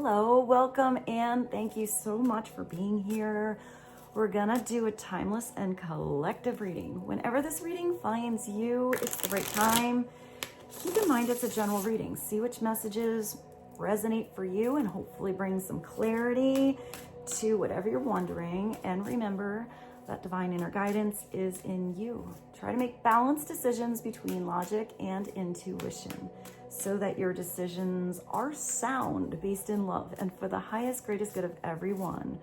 Hello, welcome, and thank you so much for being here. We're gonna do a timeless and collective reading. Whenever this reading finds you, it's the right time. Keep in mind it's a general reading. See which messages resonate for you and hopefully bring some clarity to whatever you're wondering. And remember that divine inner guidance is in you. Try to make balanced decisions between logic and intuition so that your decisions are sound, based in love, and for the highest, greatest good of everyone.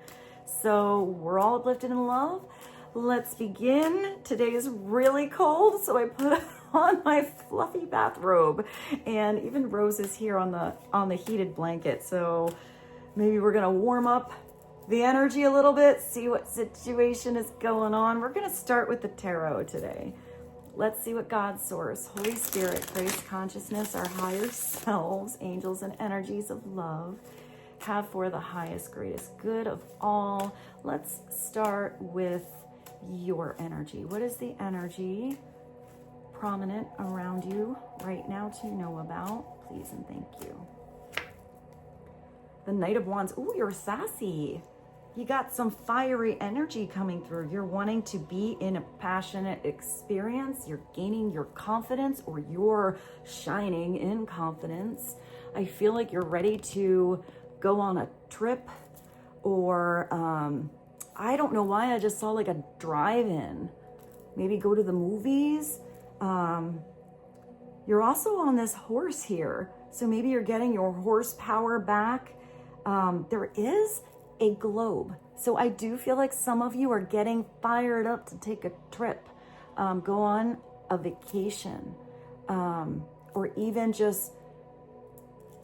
So we're all uplifted in love. Let's begin. Today is really cold, so I put on my fluffy bathrobe, and even Rose is here on the heated blanket. So maybe we're gonna warm up the energy a little bit, see what situation is going on. We're gonna start with the tarot today. Let's see what God, Source, Holy Spirit, Grace, Consciousness, our higher selves, angels, and energies of love have for the highest, greatest good of all. Let's start with your energy. What is the energy prominent around you right now to know about? Please and thank you. The Knight of Wands. Ooh, you're sassy. You got some fiery energy coming through. You're wanting to be in a passionate experience. You're gaining your confidence, or you're shining in confidence. I feel like you're ready to go on a trip, or I don't know why I just saw like a drive-in. Maybe go to the movies. You're also on this horse here. So maybe you're getting your horsepower back. There is a globe. So I do feel like some of you are getting fired up to take a trip, go on a vacation, or even just,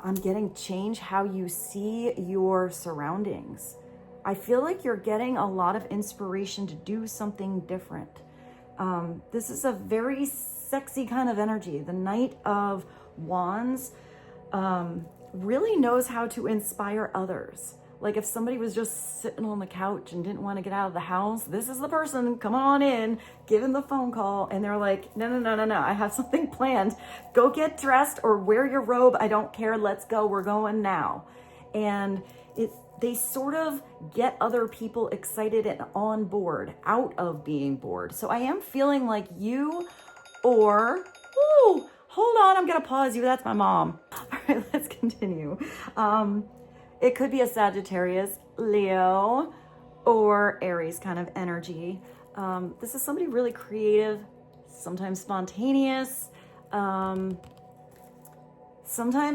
I'm getting change how you see your surroundings. I feel like you're getting a lot of inspiration to do something different. This is a very sexy kind of energy. The Knight of Wands really knows how to inspire others. Like if somebody was just sitting on the couch and didn't want to get out of the house, this is the person, come on in, give them the phone call. And they're like, no, I have something planned. Go get dressed or wear your robe. I don't care. Let's go. We're going now. And they sort of get other people excited and on board out of being bored. So I am feeling like you or, ooh, hold on. I'm going to pause you. That's my mom. All right, let's continue. It could be a Sagittarius, Leo, or Aries kind of energy. This is somebody really creative, sometimes spontaneous. Sometimes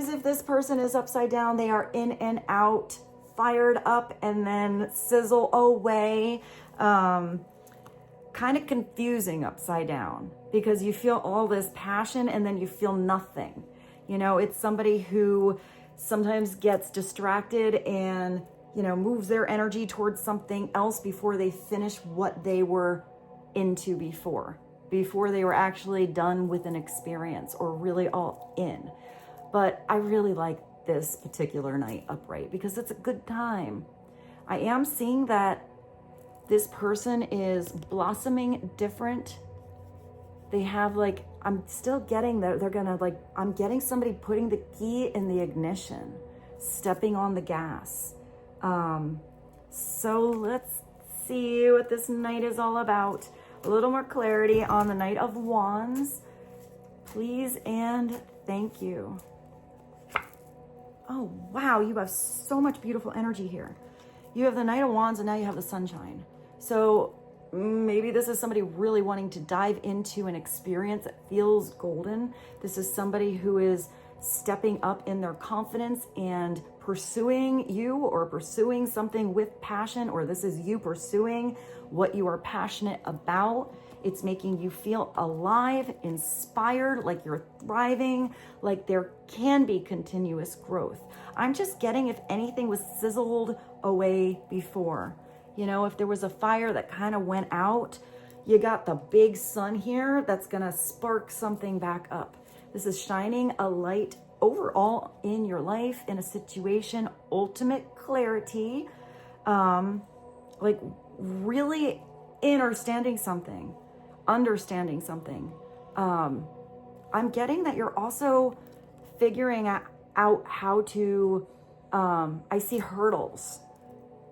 if this person is upside down, they are in and out, fired up, and then sizzle away. Kind of confusing upside down because you feel all this passion and then you feel nothing. You know, it's somebody who sometimes gets distracted and, you know, moves their energy towards something else before they finish what they were into before they were actually done with an experience or really all in. But I really like this particular night upright because it's a good time. I am seeing that this person is blossoming different. They have like, I'm still getting that they're gonna like, I'm getting somebody putting the key in the ignition, stepping on the gas. So let's see what this night is all about. A little more clarity on the Knight of Wands, please and thank you. Oh, wow, you have so much beautiful energy here. You have the Knight of Wands and now you have the Sunshine. So maybe this is somebody really wanting to dive into an experience that feels golden. This is somebody who is stepping up in their confidence and pursuing you or pursuing something with passion, or this is you pursuing what you are passionate about. It's making you feel alive, inspired, like you're thriving, like there can be continuous growth. I'm just getting if anything was sizzled away before. You know, if there was a fire that kind of went out, you got the big sun here that's going to spark something back up. This is shining a light overall in your life, in a situation, ultimate clarity, like really understanding something. I'm getting that you're also figuring out how to I see hurdles.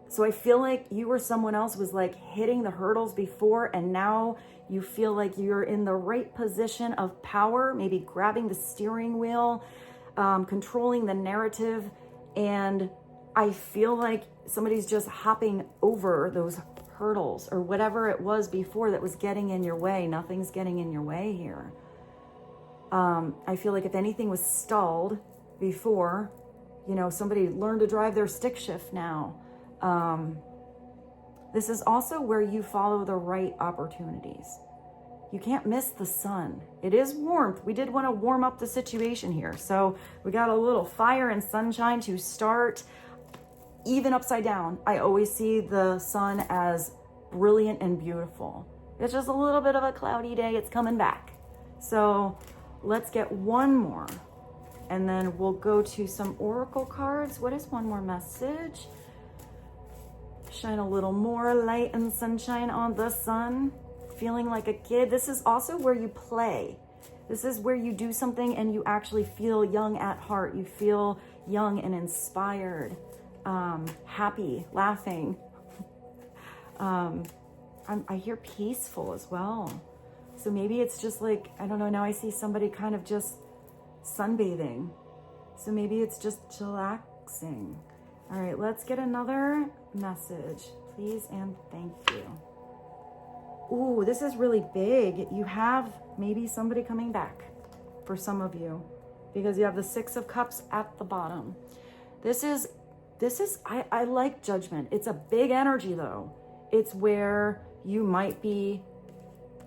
So I feel like you or someone else was like hitting the hurdles before, and now you feel like you're in the right position of power, maybe grabbing the steering wheel, controlling the narrative. And I feel like somebody's just hopping over those hurdles or whatever it was before that was getting in your way. Nothing's getting in your way here. I feel like if anything was stalled before, you know, somebody learned to drive their stick shift now. This is also where you follow the right opportunities. You can't miss the sun. It is warmth. We did want to warm up the situation here. So we got a little fire and sunshine to start. Even upside down, I always see the sun as brilliant and beautiful. It's just a little bit of a cloudy day. It's coming back. So let's get one more. And then we'll go to some oracle cards. What is one more message? Shine a little more light and sunshine on the sun. Feeling like a kid. This is also where you play. This is where you do something and you actually feel young at heart. You feel young and inspired, happy, laughing. I hear peaceful as well. So maybe it's just like, I don't know, now I see somebody kind of just sunbathing. So maybe it's just chillaxing. All right, let's get another message, please and thank you. Ooh, this is really big. You have maybe somebody coming back for some of you because you have the Six of Cups at the bottom. This is, I like judgment. It's a big energy though. It's where you might be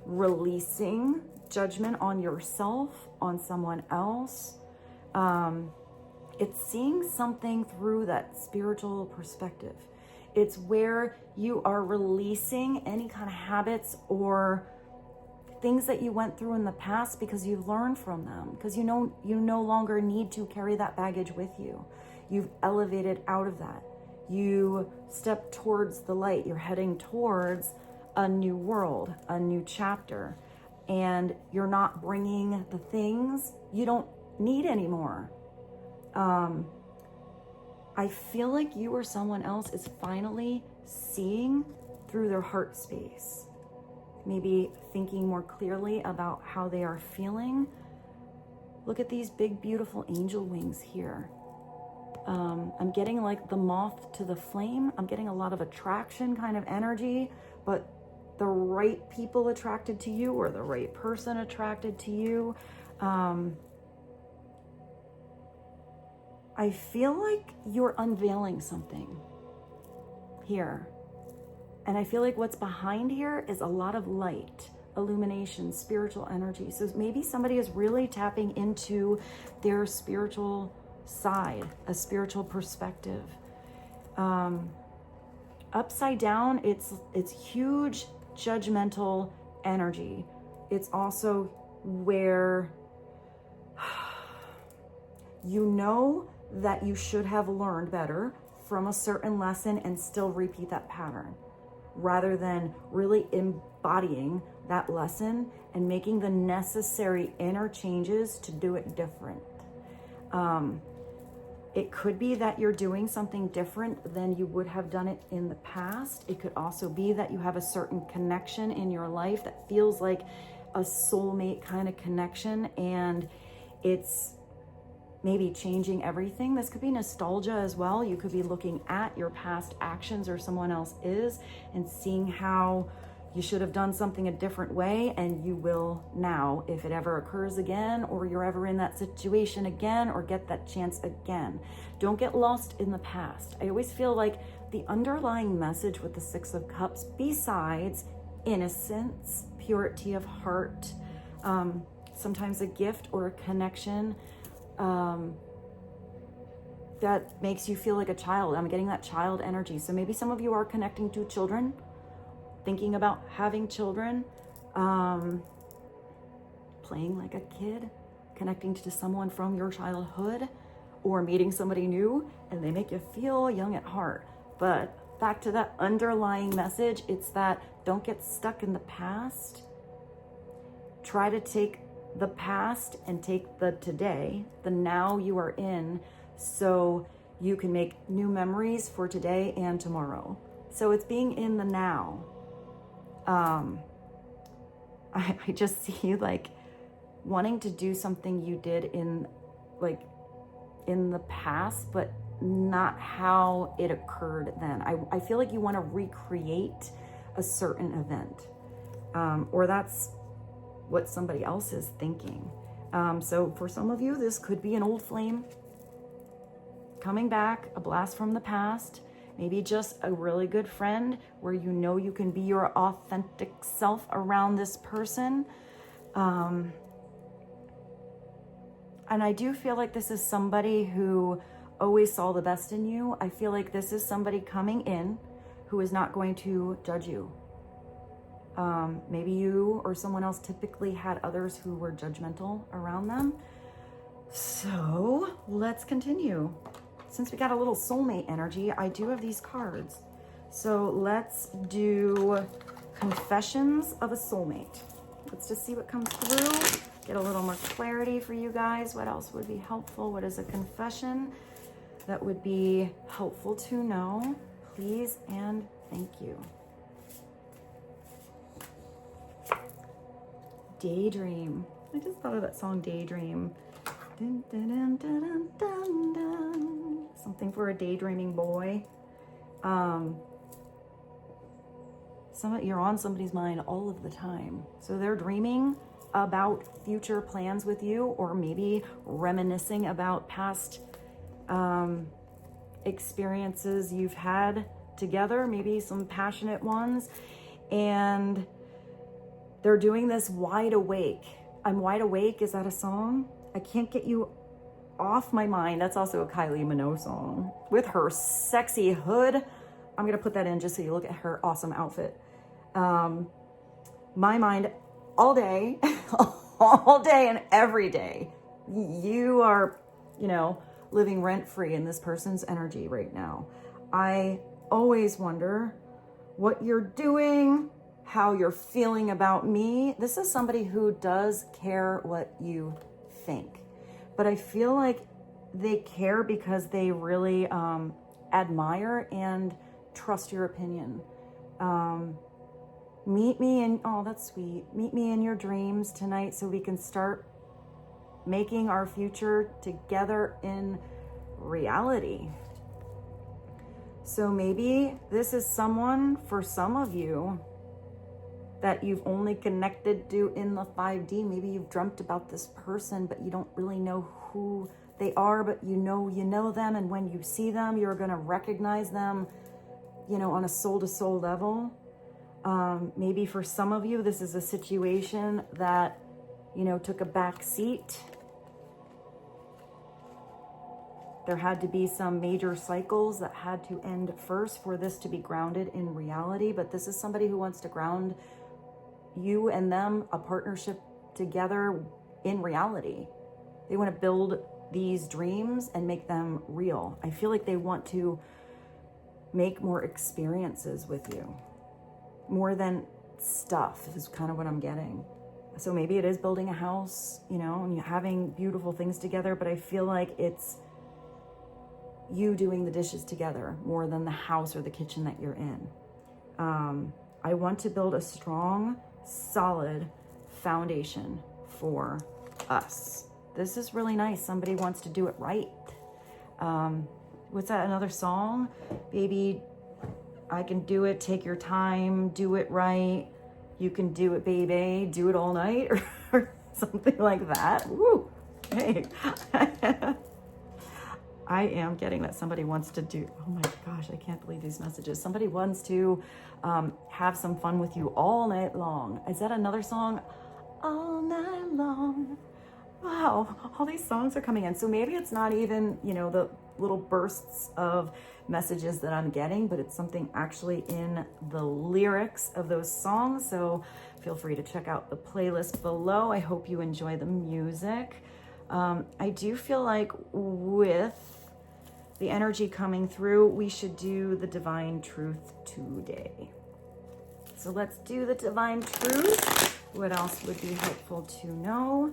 releasing judgment on yourself, on someone else. It's seeing something through that spiritual perspective. It's where you are releasing any kind of habits or things that you went through in the past because you've learned from them, because you no longer need to carry that baggage with you. You've elevated out of that. You step towards the light. You're heading towards a new world, a new chapter, and you're not bringing the things you don't need anymore. I feel like you or someone else is finally seeing through their heart space, maybe thinking more clearly about how they are feeling. Look at these big, beautiful angel wings here. I'm getting like the moth to the flame. I'm getting a lot of attraction kind of energy, but the right people attracted to you or the right person attracted to you. I feel like you're unveiling something here. And I feel like what's behind here is a lot of light, illumination, spiritual energy. So maybe somebody is really tapping into their spiritual side, a spiritual perspective. Upside down, it's huge judgmental energy. It's also where you know that you should have learned better from a certain lesson and still repeat that pattern, rather than really embodying that lesson and making the necessary inner changes to do it different. It could be that you're doing something different than you would have done it in the past. It could also be that you have a certain connection in your life that feels like a soulmate kind of connection, and it's maybe changing everything. This could be nostalgia as well. You could be looking at your past actions or someone else is and seeing how you should have done something a different way, and you will now if it ever occurs again, or you're ever in that situation again, or get that chance again. Don't get lost in the past. I always feel like the underlying message with the Six of Cups, besides innocence, purity of heart, sometimes a gift or a connection, that makes you feel like a child. I'm getting that child energy. So maybe some of you are connecting to children, thinking about having children, playing like a kid, connecting to someone from your childhood, or meeting somebody new and they make you feel young at heart. But back to that underlying message, it's that don't get stuck in the past. Try to take the past and take the today, the now you are in, so you can make new memories for today and tomorrow. So it's being in the now. I just see like wanting to do something you did in the past, but not how it occurred then. I feel like you want to recreate a certain event, or that's what somebody else is thinking. So for some of you, this could be an old flame coming back, a blast from the past, maybe just a really good friend where you know you can be your authentic self around this person. And I do feel like this is somebody who always saw the best in you. I feel like this is somebody coming in who is not going to judge you. Maybe you or someone else typically had others who were judgmental around them. So let's continue. Since we got a little soulmate energy, I do have these cards. So let's do Confessions of a Soulmate. Let's just see what comes through. Get a little more clarity for you guys. What else would be helpful? What is a confession that would be helpful to know? Please and thank you. Daydream. I just thought of that song, Daydream. Dun, dun, dun, dun, dun, dun, dun. Something for a daydreaming boy. You're on somebody's mind all of the time. So they're dreaming about future plans with you, or maybe reminiscing about past experiences you've had together, maybe some passionate ones. And they're doing this wide awake. I'm wide awake. Is that a song? I can't get you off my mind. That's also a Kylie Minogue song with her sexy hood. I'm going to put that in just so you look at her awesome outfit. My mind all day, all day and every day. You are, living rent-free in this person's energy right now. I always wonder what you're doing, how you're feeling about me. This is somebody who does care what you think, but I feel like they care because they really admire and trust your opinion. Meet me in, oh, that's sweet. Meet me in your dreams tonight so we can start making our future together in reality. So maybe this is someone, for some of you, that you've only connected to in the 5D. Maybe you've dreamt about this person, but you don't really know who they are, but you know them. And when you see them, you're going to recognize them, on a soul-to-soul level. Maybe for some of you, this is a situation that, took a back seat. There had to be some major cycles that had to end first for this to be grounded in reality. But this is somebody who wants to ground you and them, a partnership together in reality. They want to build these dreams and make them real. I feel like they want to make more experiences with you, more than stuff is kind of what I'm getting. So maybe it is building a house, and you're having beautiful things together, but I feel like it's you doing the dishes together more than the house or the kitchen that you're in. I want to build a strong, solid foundation for us. This is really nice. Somebody wants to do it right. What's that? Another song? Baby, I can do it. Take your time. Do it right. You can do it, baby. Do it all night, or something like that. Woo! Hey. I am getting that somebody wants to do, oh my gosh, I can't believe these messages. Somebody wants to have some fun with you all night long. Is that another song? All night long. Wow, all these songs are coming in. So maybe it's not even, the little bursts of messages that I'm getting, but it's something actually in the lyrics of those songs. So feel free to check out the playlist below. I hope you enjoy the music. I do feel like with the energy coming through, we should do the divine truth today. So let's do the divine truth. What else would be helpful to know?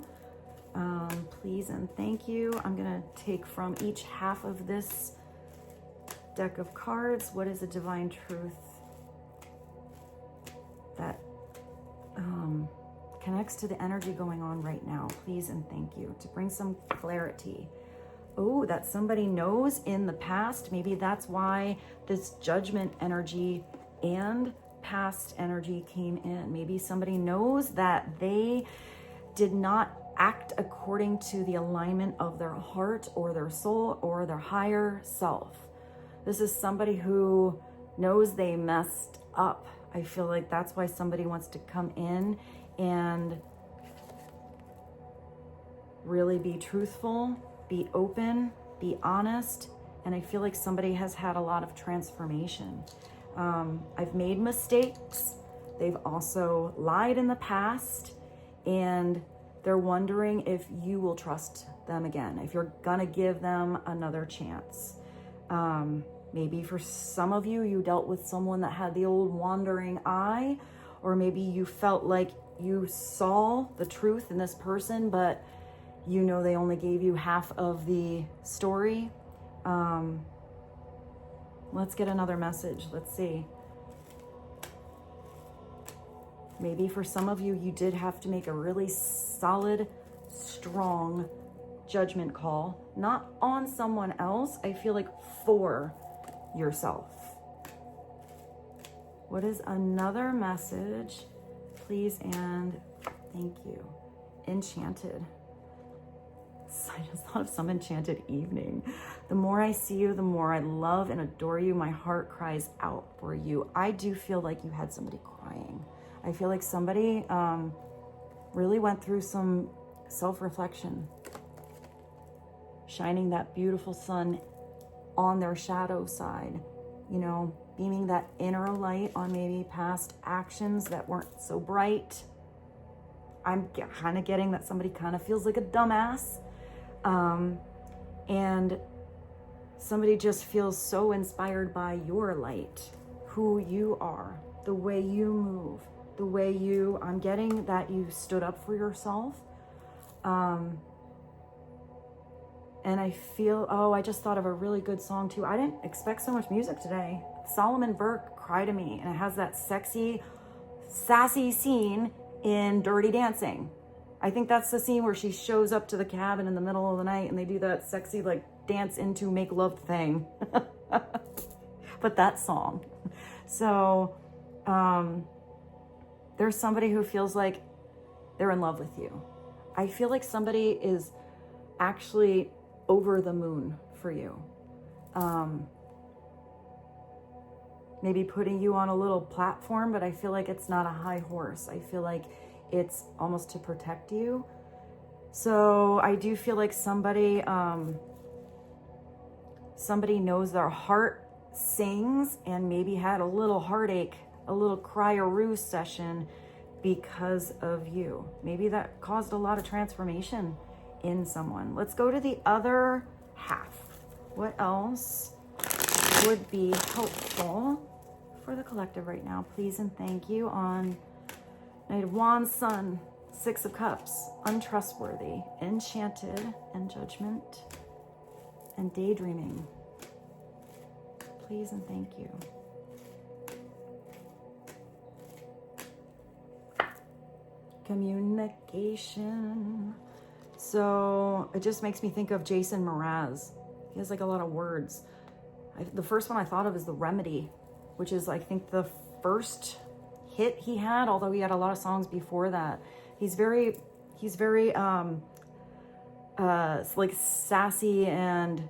Please and thank you. I'm going to take from each half of this deck of cards. What is a divine truth that connects to the energy going on right now? Please and thank you. To bring some clarity. Oh, that somebody knows in the past. Maybe that's why this judgment energy and past energy came in. Maybe somebody knows that they did not act according to the alignment of their heart or their soul or their higher self. This is somebody who knows they messed up. I feel like that's why somebody wants to come in and really be truthful, be open, be honest. And I feel like somebody has had a lot of transformation. I've made mistakes. They've also lied in the past, and they're wondering if you will trust them again, if you're gonna give them another chance. Maybe for some of you, you dealt with someone that had the old wandering eye, or maybe you felt like you saw the truth in this person, but you know they only gave you half of the story. Let's get another message. Let's see. Maybe for some of you, you did have to make a really solid, strong judgment call, not on someone else. I feel like for yourself. What is another message? Please and thank you. Enchanted. I just thought of some enchanted evening. The more I see you, the more I love and adore you. My heart cries out for you. I do feel like you had somebody crying. I feel like somebody really went through some self-reflection, shining that beautiful sun on their shadow side, you know, beaming that inner light on maybe past actions that weren't so bright. I'm kind of getting that somebody kind of feels like a dumbass. And somebody just feels so inspired by your light, who you are, the way you move, the way you, I'm getting that you stood up for yourself. And I feel, oh, I just thought of a really good song too. I didn't expect so much music today. Burke, Cry to Me. And it has that sexy, sassy scene in Dirty Dancing. I think that's the scene where she shows up to the cabin in the middle of the night and they do that sexy, like, dance into make love thing. But that song. So, there's somebody who feels like they're in love with you. I feel like somebody is actually over the moon for you. Maybe putting you on a little platform, but I feel like it's not a high horse. I feel like it's almost to protect you. So I do feel like somebody knows their heart sings and maybe had a little heartache, a little cry-a-roo session because of you. Maybe that caused a lot of transformation in someone. Let's go to the other half. What else would be helpful for the collective right now? Please and thank you. On Knight of Wands, Sun, Six of Cups, Untrustworthy, Enchanted, and Judgment, and Daydreaming. Please and thank you. Communication. So it just makes me think of Jason Mraz. He has like a lot of words. The first one I thought of is The Remedy, which is, I think, the first hit he had, although he had a lot of songs before that. He's very like sassy and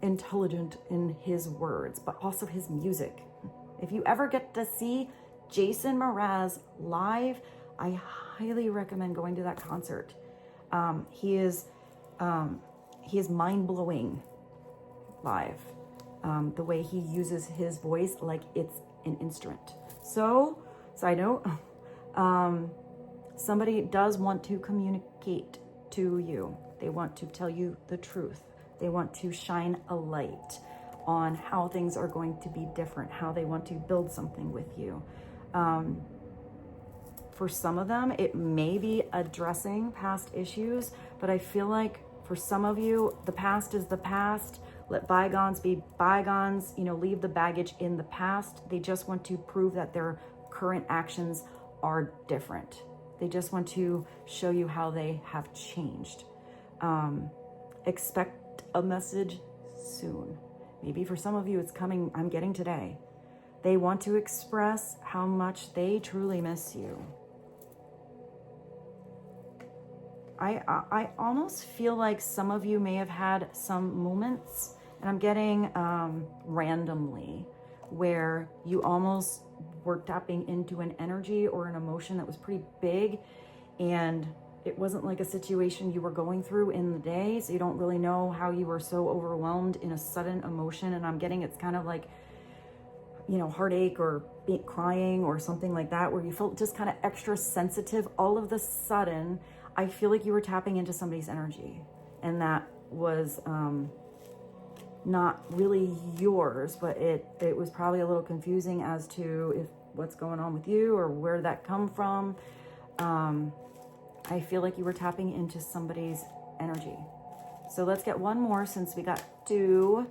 intelligent in his words, but also his music. If you ever get to see Jason Mraz live, I highly recommend going to that concert. He is mind-blowing live. The way he uses his voice like it's an instrument. So, side note, somebody does want to communicate to you. They want to tell you the truth. They want to shine a light on how things are going to be different, how they want to build something with you. For some of them, it may be addressing past issues, but I feel like for some of you, the past is the past. let bygones be bygones, you know, leave the baggage in the past. They just want to prove that their current actions are different. They just want to show you how they have changed. Expect a message soon. Maybe for some of you it's coming, I'm getting today. They want to express how much they truly miss you. I almost feel like some of you may have had some moments, and I'm getting randomly, where you almost were tapping into an energy or an emotion that was pretty big, and it wasn't like a situation you were going through in the day, so you don't really know how you were so overwhelmed in a sudden emotion. And I'm getting it's kind of like, you know, heartache or crying or something like that, where you felt just kind of extra sensitive all of the sudden. I feel like you were tapping into somebody's energy, and that was not really yours, but it was probably a little confusing as to if what's going on with you or where that come from. I feel like you were tapping into somebody's energy. So let's get one more, since we got 2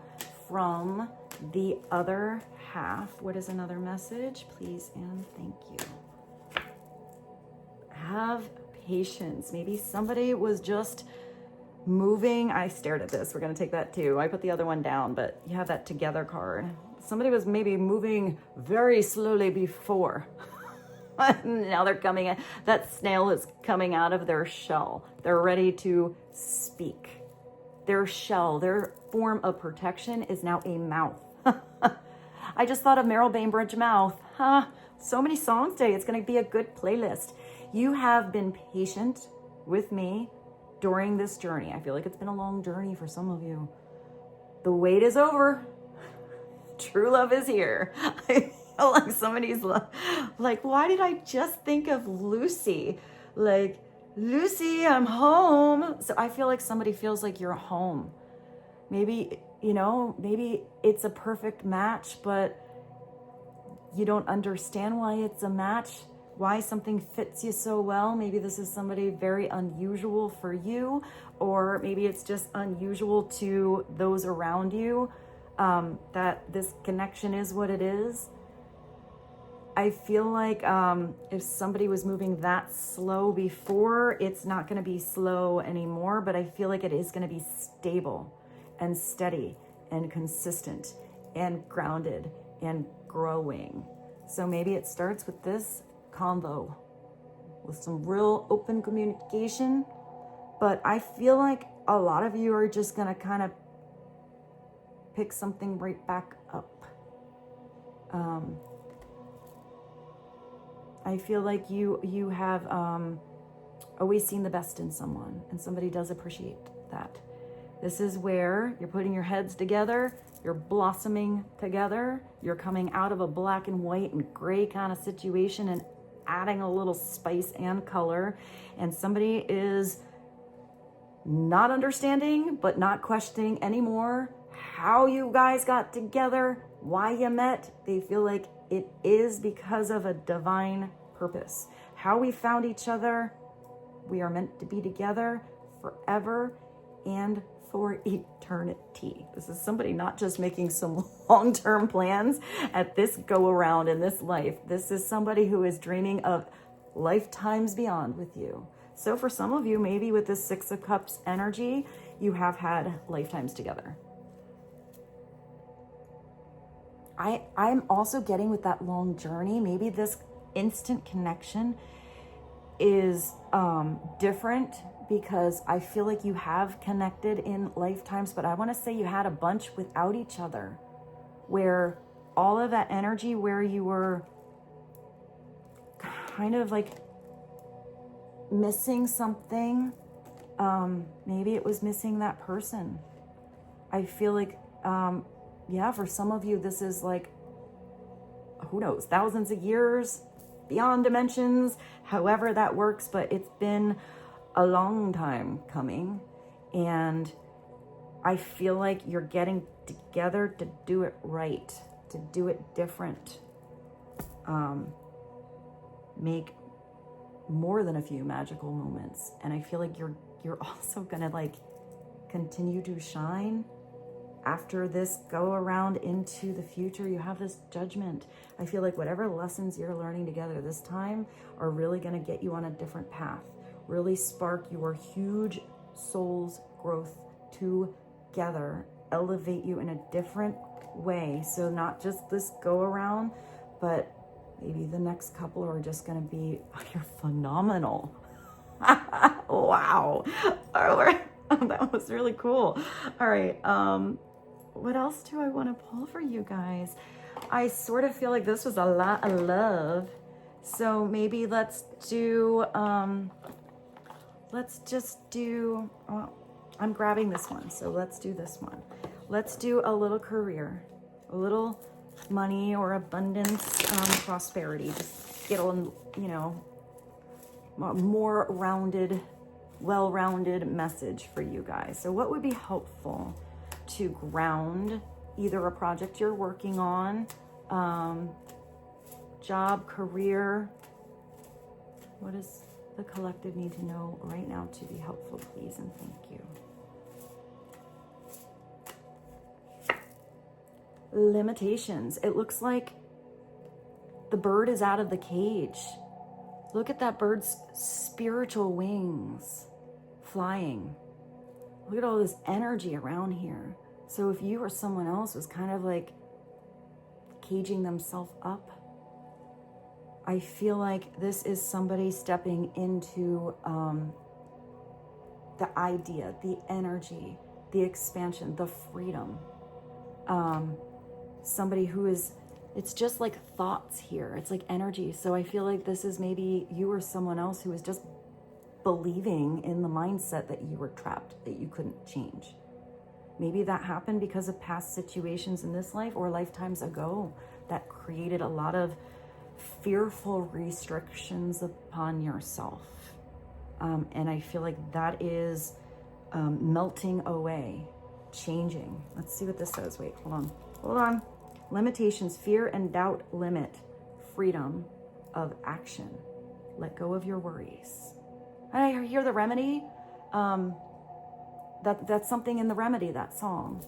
from the other half. What is another message? Please and thank you. Have patience. Maybe somebody was just moving. I stared at this. We're going to take that too. I put the other one down, but you have that together card. Somebody was maybe moving very slowly before. Now they're coming in. That snail is coming out of their shell. They're ready to speak. Their shell, their form of protection is now a mouth. I just thought of Merril Bainbridge mouth. So many songs today. It's going to be a good playlist. You have been patient with me during this journey. I feel like it's been a long journey for some of you. The wait is over. True love is here. I feel like somebody's like, why did I just think of Lucy? Like, Lucy, I'm home. So I feel like somebody feels like you're home. Maybe, you know, maybe it's a perfect match, but you don't understand why it's a match, why something fits you so well. Maybe this is somebody very unusual for you, or maybe it's just unusual to those around you, that this connection is what it is. I feel like if somebody was moving that slow before, it's not going to be slow anymore, but I feel like it is going to be stable and steady and consistent and grounded and growing. So maybe it starts with this convo with some real open communication, but I feel like a lot of you are just going to kind of pick something right back up. I feel like you have always seen the best in someone, and somebody does appreciate that. This is where you're putting your heads together, you're blossoming together, you're coming out of a black and white and gray kind of situation and adding a little spice and color, and somebody is not understanding but not questioning anymore how you guys got together, why you met. They feel like it is because of a divine purpose. How we found each other, we are meant to be together forever and for eternity. This is somebody not just making some long-term plans at this go around in this life. This is somebody who is dreaming of lifetimes beyond with you. So for some of you, maybe with this 6 of Cups energy, you have had lifetimes together. I'm also getting with that long journey, maybe this instant connection is different, because I feel like you have connected in lifetimes, but I want to say you had a bunch without each other, where all of that energy, where you were kind of like missing something, maybe it was missing that person. I feel like yeah, for some of you, this is like, who knows, thousands of years, beyond dimensions, however that works, but it's been a long time coming, and I feel like you're getting together to do it right, to do it different, make more than a few magical moments. And I feel like you're also gonna like continue to shine after this go around into the future, you have this judgment. I feel like whatever lessons you're learning together this time are really going to get you on a different path, really spark your huge soul's growth together, elevate you in a different way. So not just this go around, but maybe the next couple are just going to be, oh, you're phenomenal. Wow. All right. That was really cool. All right. What else do I want to pull for you guys? I sort of feel like this was a lot of love. So maybe let's just do, well, I'm grabbing this one. So let's do this one. Let's do a little career, a little money or abundance, prosperity. Just get a, more rounded, well-rounded message for you guys. So what would be helpful to ground either a project you're working on, job, career? What does the collective need to know right now to be helpful, please, and thank you. Limitations. It looks like the bird is out of the cage. Look at that bird's spiritual wings flying. Look at all this energy around here. So if you or someone else was kind of like caging themselves up, I feel like this is somebody stepping into the idea, the energy, the expansion, the freedom. Somebody who is, it's just like thoughts here. It's like energy. So I feel like this is maybe you or someone else who is just believing in the mindset that you were trapped, that you couldn't change. Maybe that happened because of past situations in this life or lifetimes ago that created a lot of fearful restrictions upon yourself. And I feel like that is melting away, changing. Let's see what this says. Wait, hold on. Limitations, fear and doubt limit freedom of action. Let go of your worries. I hear the remedy. That's something in the remedy, that song.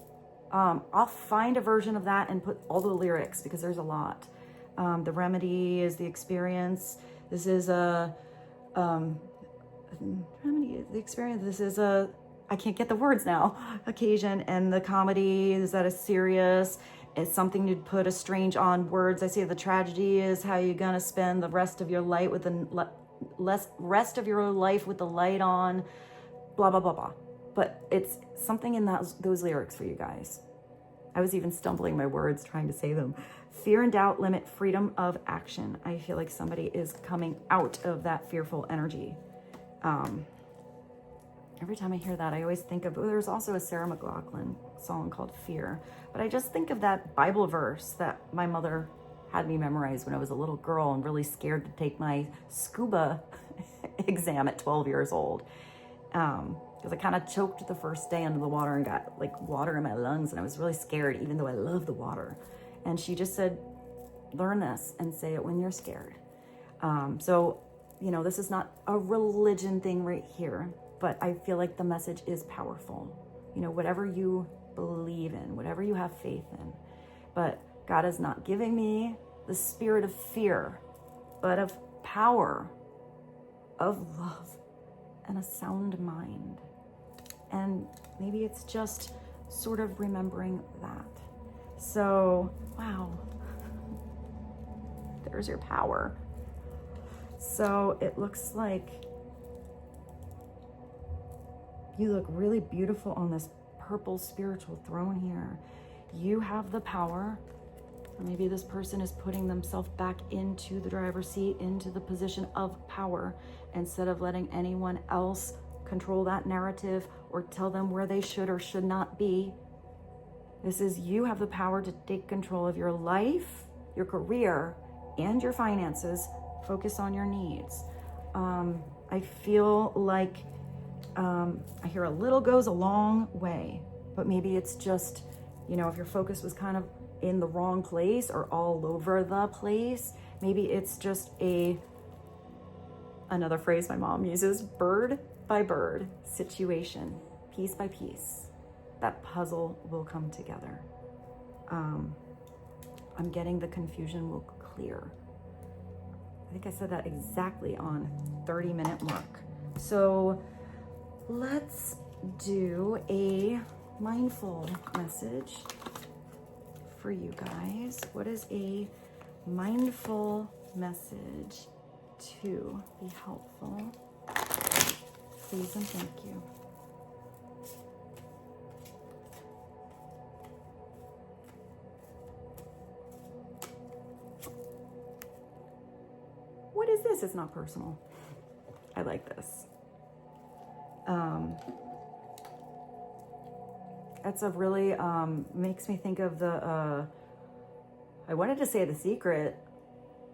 I'll find a version of that and put all the lyrics because there's a lot. The remedy is the experience. This is a remedy. The experience. This is a, I can't get the words now. Occasion. And the comedy is that is serious. It's something to put a strange on words. I say the tragedy is how you're gonna spend the rest of your life with the rest of your life with the light on. Blah blah blah blah. But it's something in those lyrics for you guys. I was even stumbling my words trying to say them. Fear and doubt limit freedom of action. I feel like somebody is coming out of that fearful energy. Every time I hear that, I always think of, there's also a Sarah McLachlan song called Fear. But I just think of that Bible verse that my mother had me memorize when I was a little girl and really scared to take my scuba exam at 12 years old. Because I kind of choked the first day under the water and got like water in my lungs, and I was really scared, even though I love the water. And she just said, learn this and say it when you're scared. So, this is not a religion thing right here, but I feel like the message is powerful. Whatever you believe in, whatever you have faith in. But God is not giving me the spirit of fear, but of power, of love, and a sound mind. And maybe it's just sort of remembering that. So, wow, there's your power. So it looks like you look really beautiful on this purple spiritual throne here. You have the power. Or maybe this person is putting themselves back into the driver's seat, into the position of power, instead of letting anyone else control that narrative or tell them where they should or should not be. This is, you have the power to take control of your life, your career, and your finances. Focus on your needs. I feel like I hear a little goes a long way, but maybe it's just, if your focus was kind of in the wrong place or all over the place, maybe it's just another phrase my mom uses, bird by bird situation, piece by piece. that puzzle will come together. I'm getting the confusion will clear. I think I said that exactly on 30-minute mark. So let's do a mindful message for you guys. What is a mindful message to be helpful? Please and thank you. What is this? It's not personal. I like this. That's a really, makes me think of the, I wanted to say The Secret,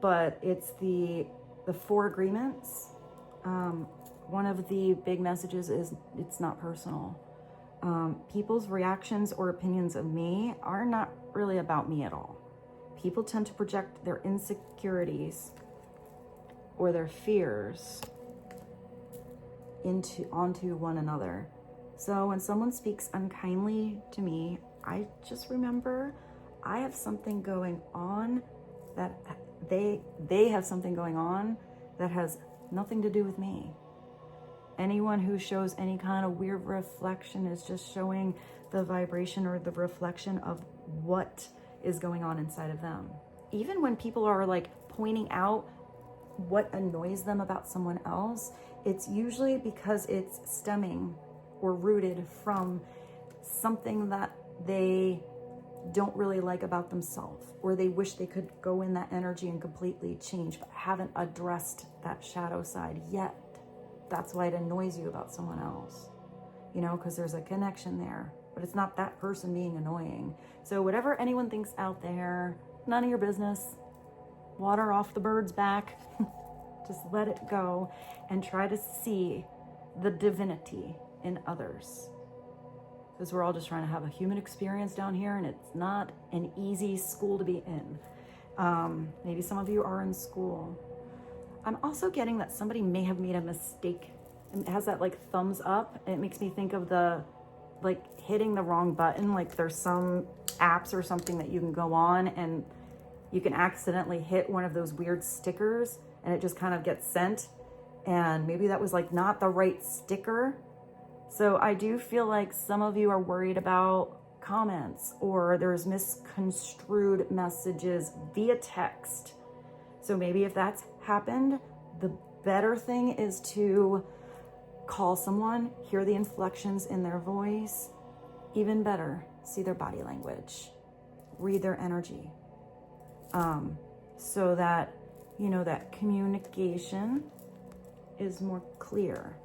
but it's the 4 agreements. One of the big messages is it's not personal. People's reactions or opinions of me are not really about me at all. People tend to project their insecurities or their fears onto one another. So when someone speaks unkindly to me, I just remember I have something going on that they have something going on that has nothing to do with me. Anyone who shows any kind of weird reflection is just showing the vibration or the reflection of what is going on inside of them. Even when people are like pointing out what annoys them about someone else, it's usually because it's stemming or rooted from something that they don't really like about themselves, or they wish they could go in that energy and completely change, but haven't addressed that shadow side yet. That's why it annoys you about someone else, you know, because there's a connection there, but it's not that person being annoying. So whatever anyone thinks out there, none of your business. Water off the bird's back. Just let it go and try to see the divinity in others. Because we're all just trying to have a human experience down here, and it's not an easy school to be in. Maybe some of you are in school. I'm also getting that somebody may have made a mistake. It has that like thumbs up, and it makes me think of the like hitting the wrong button. Like there's some apps or something that you can go on and you can accidentally hit one of those weird stickers and it just kind of gets sent. And maybe that was like not the right sticker. So I do feel like some of you are worried about comments, or there's misconstrued messages via text. So maybe if that's happened, the better thing is to call someone, hear the inflections in their voice. Even better, see their body language, read their energy. So that, you know, that communication is more clear.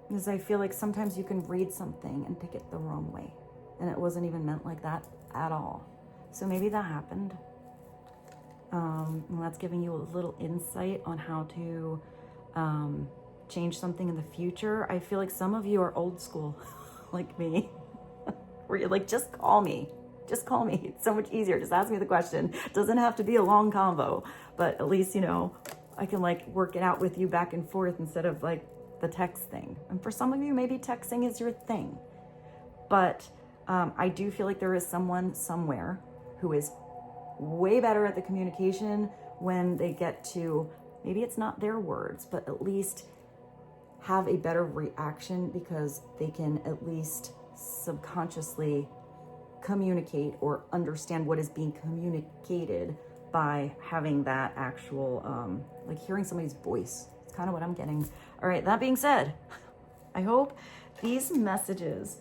Because I feel like sometimes you can read something and take it the wrong way, and it wasn't even meant like that at all. So maybe that happened. And that's giving you a little insight on how to change something in the future. I feel like some of you are old school, like me, where you're like, just call me. Just call me. It's so much easier. Just ask me the question. It doesn't have to be a long convo, but at least, you know, I can like work it out with you back and forth instead of like the text thing. And for some of you, maybe texting is your thing. But I do feel like there is someone somewhere who is way better at the communication when they get to, maybe it's not their words, but at least have a better reaction, because they can at least subconsciously communicate or understand what is being communicated by having that actual, like hearing somebody's voice. It's kind of what I'm getting. All right, that being said, I hope these messages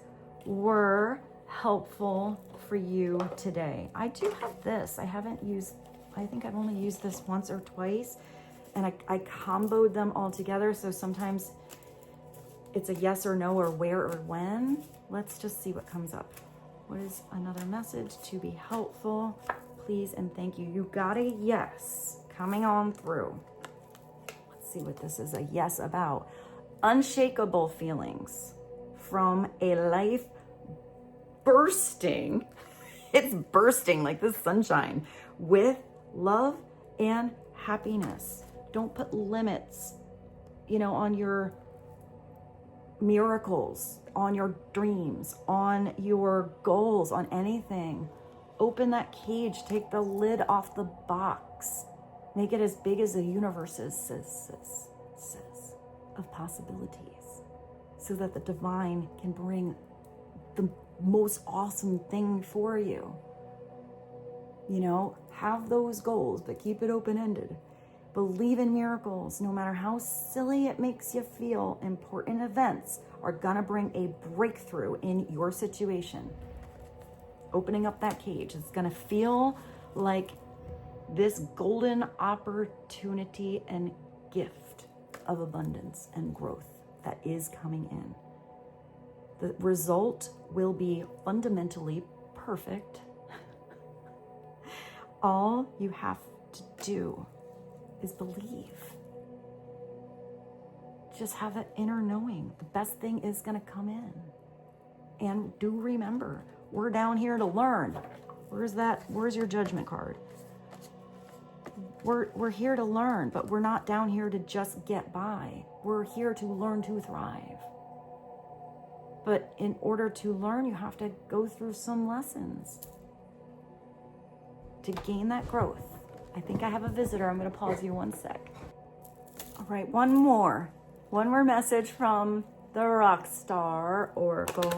were helpful for you today. I do have this. I think I've only used this once or twice, and I comboed them all together. So sometimes it's a yes or no, or where or when. Let's just see what comes up. What is another message to be helpful? Please and thank you. You got a yes coming on through. Let's see what this is a yes about. Unshakable feelings from a life bursting. It's bursting like the sunshine with love and happiness. Don't put limits, you know, on your miracles, on your dreams, on your goals, on anything. Open that cage, take the lid off the box, make it as big as the universe is of possibilities, so that the divine can bring the most awesome thing for you. You know, have those goals, but keep it open-ended. Believe in miracles. No matter how silly it makes you feel, important events are gonna bring a breakthrough in your situation. Opening up that cage, it's gonna feel like this golden opportunity and gift of abundance and growth that is coming in. The result will be fundamentally perfect. All you have to do is believe. Just have that inner knowing. The best thing is going to come in. And do remember, we're down here to learn. Where's your judgment card? We're here to learn, but we're not down here to just get by. We're here to learn to thrive. But in order to learn, you have to go through some lessons to gain that growth. I think I have a visitor. I'm going to pause you one sec. All right, one more message from the rock star oracle.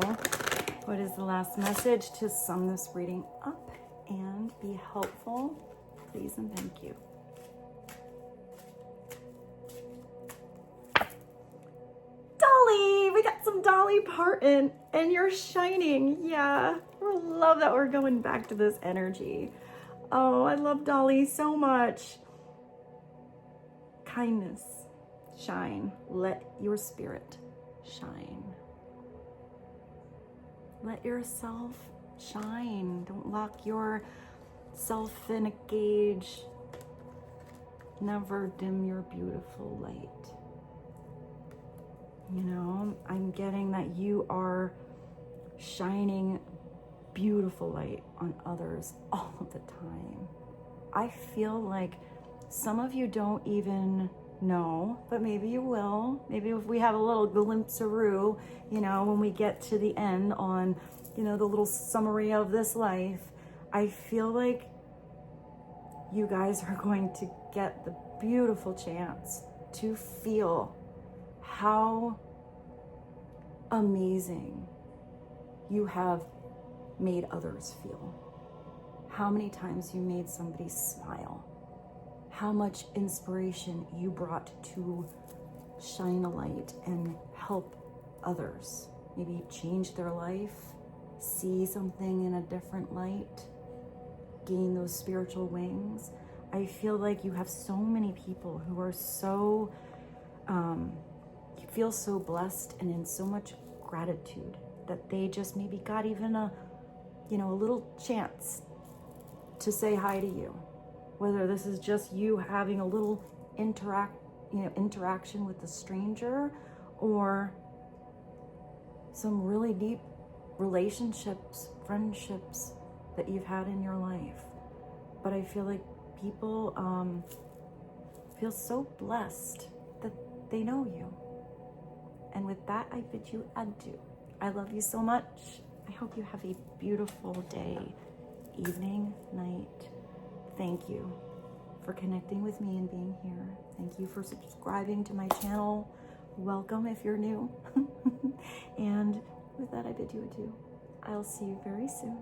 What is the last message to sum this reading up and be helpful? Please and thank you. Dolly, we got some Dolly Parton, and you're shining. Yeah, I love that we're going back to this energy. Oh, I love Dolly so much. Kindness, shine. Let your spirit shine. Let yourself shine. Don't lock yourself in a cage. Never dim your beautiful light. You know, I'm getting that you are shining beautiful light on others all of the time. I feel like some of you don't even know, but maybe you will. Maybe if we have a little glimpse-a-roo, you know, when we get to the end on, you know, the little summary of this life, I feel like you guys are going to get the beautiful chance to feel how amazing you have made others feel. How many times you made somebody smile. How much inspiration you brought to shine a light and help others. Maybe change their life, see something in a different light, gain those spiritual wings. I feel like you have so many people who are so, you feel so blessed and in so much gratitude that they just maybe got even a little chance to say hi to you. Whether this is just you having a little interaction with a stranger, or some really deep relationships, friendships that you've had in your life. But I feel like people feel so blessed that they know you. And with that, I bid you adieu. I love you so much. I hope you have a beautiful day, evening, night. Thank you for connecting with me and being here. Thank you for subscribing to my channel. Welcome if you're new. And with that, I bid you adieu. I'll see you very soon.